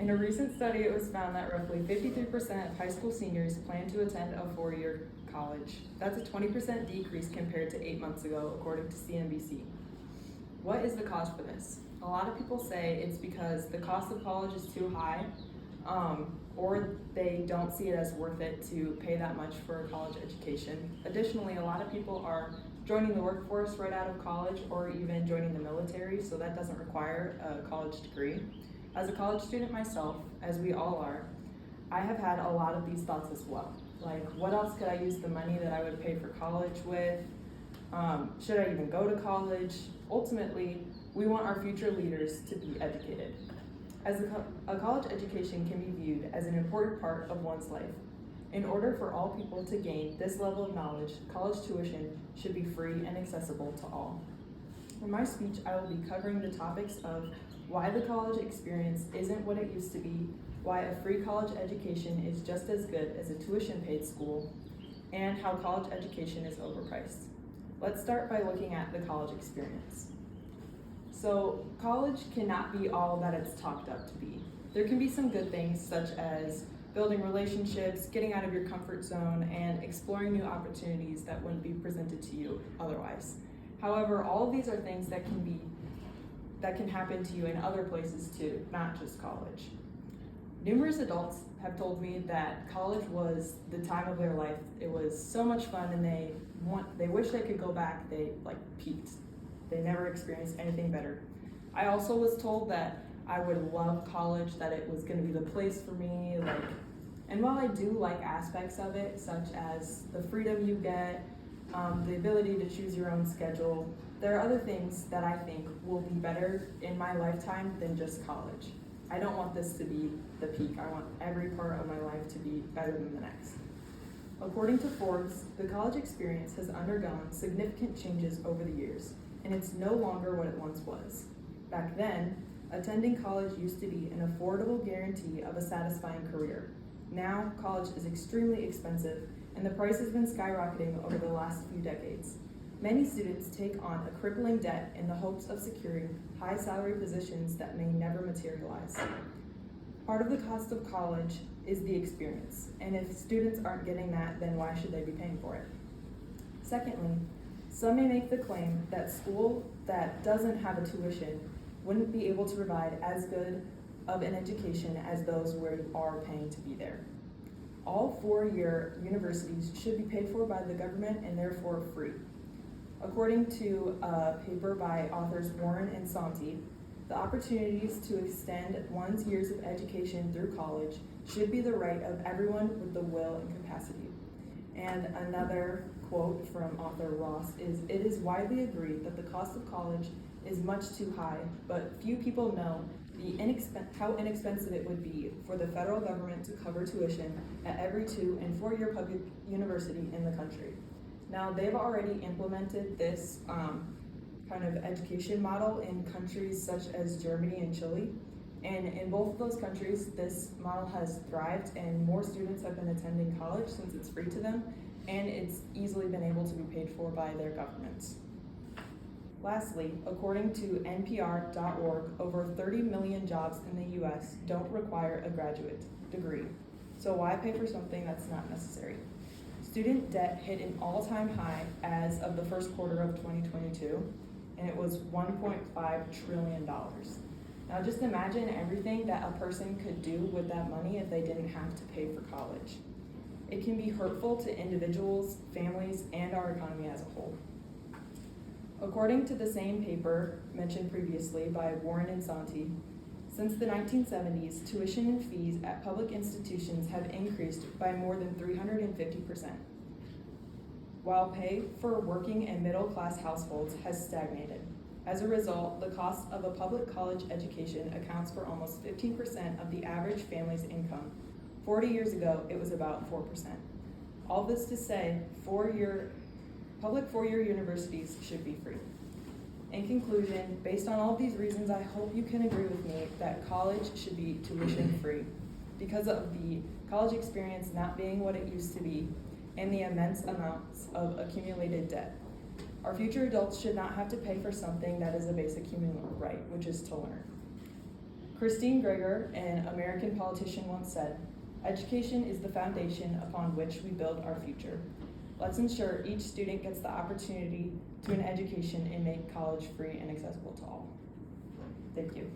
In a recent study, it was found that roughly 53% of high school seniors plan to attend a four-year college. That's a 20% decrease compared to 8 months ago, according to CNBC. What is the cause for this? A lot of people say it's because the cost of college is too high, or they don't see it as worth it to pay that much for a college education. Additionally, a lot of people are joining the workforce right out of college or even joining the military, so that doesn't require a college degree. As a college student myself, as we all are, I have had a lot of these thoughts as well. Like, what else could I use the money that I would pay for college with? Should I even go to college? Ultimately, we want our future leaders to be educated. As a college education can be viewed as an important part of one's life. In order for all people to gain this level of knowledge, college tuition should be free and accessible to all. In my speech, I will be covering the topics of why the college experience isn't what it used to be, why a free college education is just as good as a tuition-paid school, and how college education is overpriced. Let's start by looking at the college experience. So, college cannot be all that it's talked up to be. There can be some good things, such as building relationships, getting out of your comfort zone, and exploring new opportunities that wouldn't be presented to you otherwise. However, all of these are things that can happen to you in other places too, not just college. Numerous adults have told me that college was the time of their life. It was so much fun, and they wish they could go back. They peaked. They never experienced anything better. I also was told that I would love college, that it was going to be the place for me. And while I do like aspects of it, such as the freedom you get, the ability to choose your own schedule, there are other things that I think will be better in my lifetime than just college. I don't want this to be the peak. I want every part of my life to be better than the next. According to Forbes, the college experience has undergone significant changes over the years, and it's no longer what it once was. Back then, attending college used to be an affordable guarantee of a satisfying career. Now, college is extremely expensive, and the price has been skyrocketing over the last few decades. Many students take on a crippling debt in the hopes of securing high salary positions that may never materialize. Part of the cost of college is the experience, and if students aren't getting that, then why should they be paying for it? Secondly, some may make the claim that school that doesn't have a tuition wouldn't be able to provide as good of an education as those where you are paying to be there. All four-year universities should be paid for by the government and therefore free. According to a paper by authors Warren and Santi, the opportunities to extend one's years of education through college should be the right of everyone with the will and capacity. And another quote from author Ross is, "It is widely agreed that the cost of college is much too high, but few people know how inexpensive it would be for the federal government to cover tuition at every 2- and 4-year public university in the country." Now, they've already implemented this kind of education model in countries such as Germany and Chile. And in both of those countries, this model has thrived, and more students have been attending college since it's free to them, and it's easily been able to be paid for by their governments. Lastly, according to NPR.org, over 30 million jobs in the US don't require a graduate degree. So why pay for something that's not necessary? Student debt hit an all-time high as of the first quarter of 2022, and it was $1.5 trillion. Now just imagine everything that a person could do with that money if they didn't have to pay for college. It can be hurtful to individuals, families, and our economy as a whole. According to the same paper mentioned previously by Warren and Santi, since the 1970s, tuition and fees at public institutions have increased by more than 350%, while pay for working and middle-class households has stagnated. As a result, the cost of a public college education accounts for almost 15% of the average family's income. 40 years ago, it was about 4%. All this to say, public four-year universities should be free. In conclusion, based on all of these reasons, I hope you can agree with me that college should be tuition-free because of the college experience not being what it used to be and the immense amounts of accumulated debt. Our future adults should not have to pay for something that is a basic human right, which is to learn. Christine Greger, an American politician, once said, "Education is the foundation upon which we build our future." Let's ensure each student gets the opportunity to an education and make college free and accessible to all. Thank you.